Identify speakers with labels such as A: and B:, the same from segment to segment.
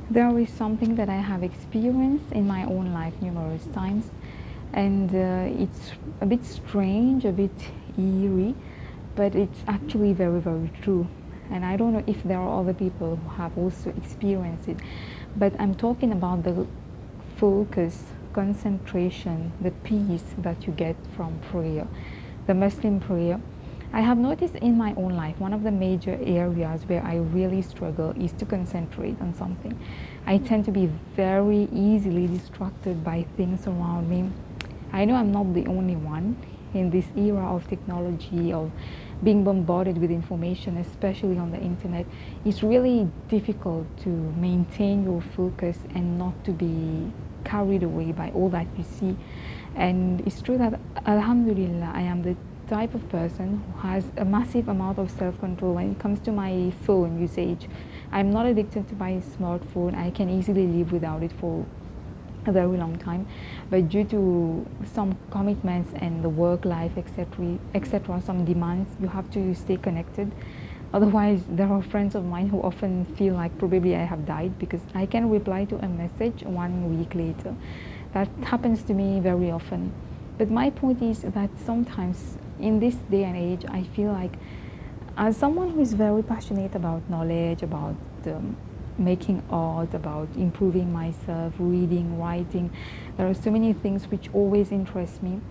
A: There is something that I have experienced in my own life numerous times, and it's a bit strange, a bit eerie, but it's actually very, very true. And I don't know if there are other people who have also experienced it, but I'm talking about the focus, concentration, the peace that you get from prayer, the Muslim prayer. I have noticed in my own life one of the major areas where I really struggle is to concentrate on something. I tend to be very easily distracted by things around me. I know I'm not the only one in this era of technology, of being bombarded with information, especially on the internet. It's really difficult to maintain your focus and not to be carried away by all that you see. And it's true that, Alhamdulillah, I am the type of person who has a massive amount of self control when it comes to my phone usage. I'm not addicted to my smartphone. I can easily live without it for a very long time, but due to some commitments and the work life, etc., some demands, you have to stay connected. Otherwise, there are friends of mine who often feel like probably I have died because I can reply to a message 1 week later. That happens to me very often. But my point is that sometimes in this day and age, I feel like, as someone who is very passionate about knowledge, about making art, about improving myself, reading, writing, there are so many things which always interest me.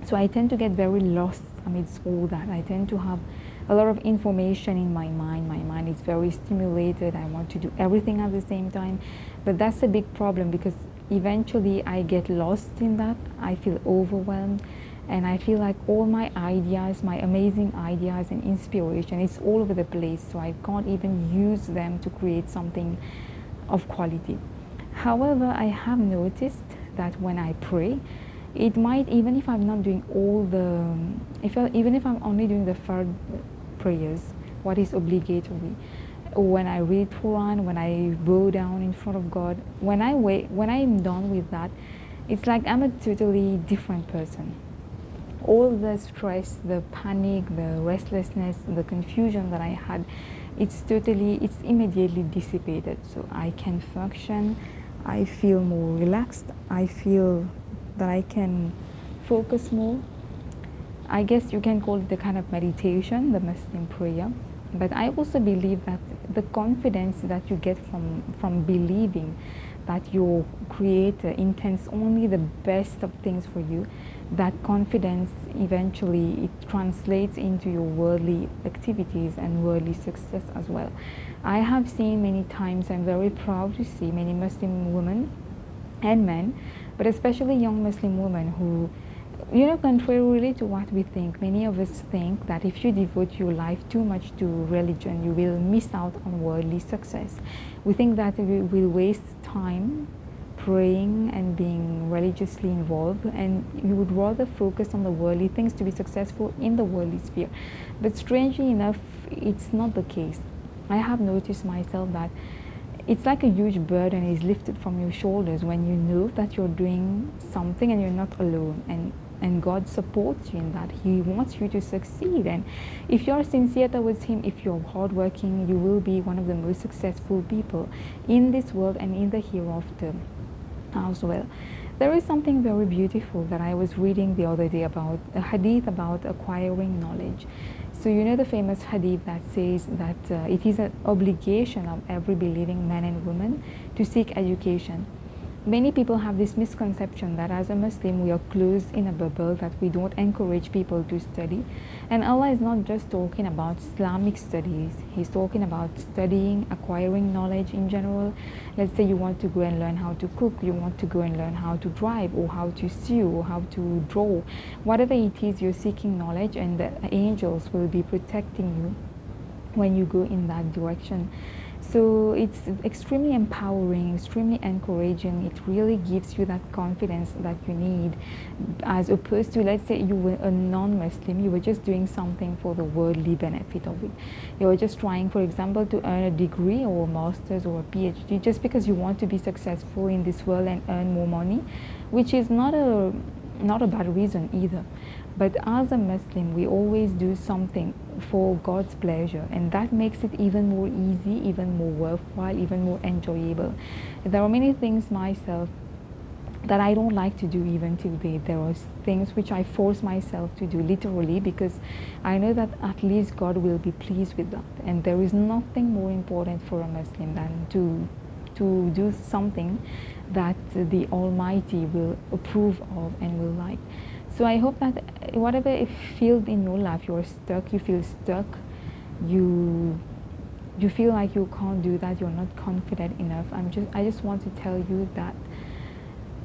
A: So I tend to get very lost amidst all that. I tend to have a lot of information in my mind. My mind is very stimulated. I want to do everything at the same time. But that's a big problem because eventually I get lost in that. I feel overwhelmed and I feel like all my ideas, my amazing ideas and inspiration is all over the place. So I can't even use them to create something of quality. However, I have noticed that when I pray, it might, even if I'm not doing all the, even if I'm only doing the third prayers, what is obligatory, when I read Quran, when I bow down in front of God, when I'm done with that, it's like I'm a totally different person. All the stress, the panic, the restlessness, the confusion that I had, it's immediately dissipated. So I can function, I feel more relaxed, I feel that I can focus more. I guess you can call it the kind of meditation, the Muslim prayer. But I also believe that the confidence that you get from believing that your creator intends only the best of things for you, that confidence eventually it translates into your worldly activities and worldly success as well. I have seen many times, I'm very proud to see many Muslim women and men, but especially young Muslim women who, contrarily to what we think, many of us think that if you devote your life too much to religion, you will miss out on worldly success. We think that we will waste time praying and being religiously involved, and you would rather focus on the worldly things to be successful in the worldly sphere. But strangely enough, it's not the case. I have noticed myself that it's like a huge burden is lifted from your shoulders when you know that you're doing something and you're not alone, and God supports you in that. He wants you to succeed, and if you're sincere towards Him, if you're hardworking, you will be one of the most successful people in this world and in the hereafter as well. There is something very beautiful that I was reading the other day about a hadith about acquiring knowledge. So you know the famous hadith that says that it is an obligation of every believing man and woman to seek education. Many people have this misconception that as a Muslim we are closed in a bubble, that we don't encourage people to study. And Allah is not just talking about Islamic studies, He's talking about studying, acquiring knowledge in general. Let's say you want to go and learn how to cook, you want to go and learn how to drive, or how to sew, or how to draw. Whatever it is, you're seeking knowledge, and the angels will be protecting you when you go in that direction. So it's extremely empowering, extremely encouraging. It really gives you that confidence that you need, as opposed to, let's say you were a non-Muslim, you were just doing something for the worldly benefit of it. You were just trying, for example, to earn a degree or a master's or a PhD just because you want to be successful in this world and earn more money, which is not a bad reason either. But as a Muslim, we always do something for God's pleasure, and that makes it even more easy, even more worthwhile, even more enjoyable. There are many things myself that I don't like to do even till date. There are things which I force myself to do literally because I know that at least God will be pleased with that. And there is nothing more important for a Muslim than to do something that the Almighty will approve of and will like. So I hope that whatever field in your life you're stuck, you feel stuck, you you feel like you can't do that, you're not confident enough. I just want to tell you that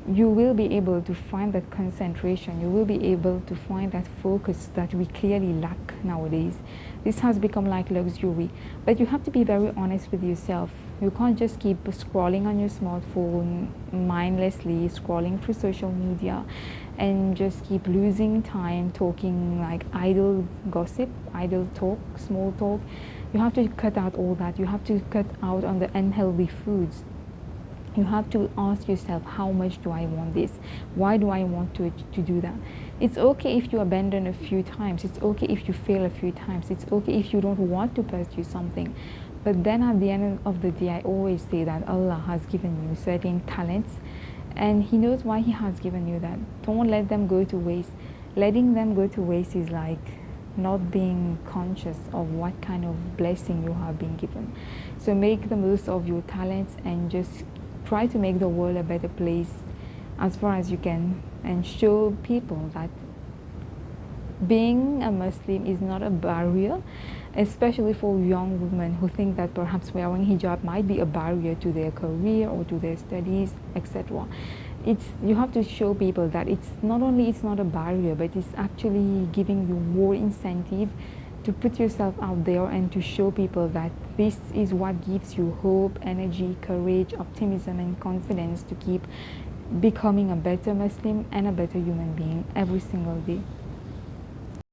A: you will be able to find that concentration, you will be able to find that focus that we clearly lack nowadays. This has become like luxury, but you have to be very honest with yourself. You can't just keep scrolling on your smartphone mindlessly, scrolling through social media, and just keep losing time talking like idle gossip, idle talk, small talk. You have to cut out all that. You have to cut out on the unhealthy foods. You have to ask yourself, how much do I want this? Why do I want to do that? It's okay if you abandon a few times. It's okay if you fail a few times. It's okay if you don't want to pursue something. But then at the end of the day, I always say that Allah has given you certain talents and He knows why He has given you that. Don't let them go to waste. Letting them go to waste is like not being conscious of what kind of blessing you have been given. So make the most of your talents and just try to make the world a better place as far as you can, and show people that being a Muslim is not a barrier, especially for young women who think that perhaps wearing hijab might be a barrier to their career or to their studies, etc. You have to show people that it's not only it's not a barrier, but it's actually giving you more incentive to put yourself out there and to show people that this is what gives you hope, energy, courage, optimism, and confidence to keep becoming a better Muslim and a better human being every single day.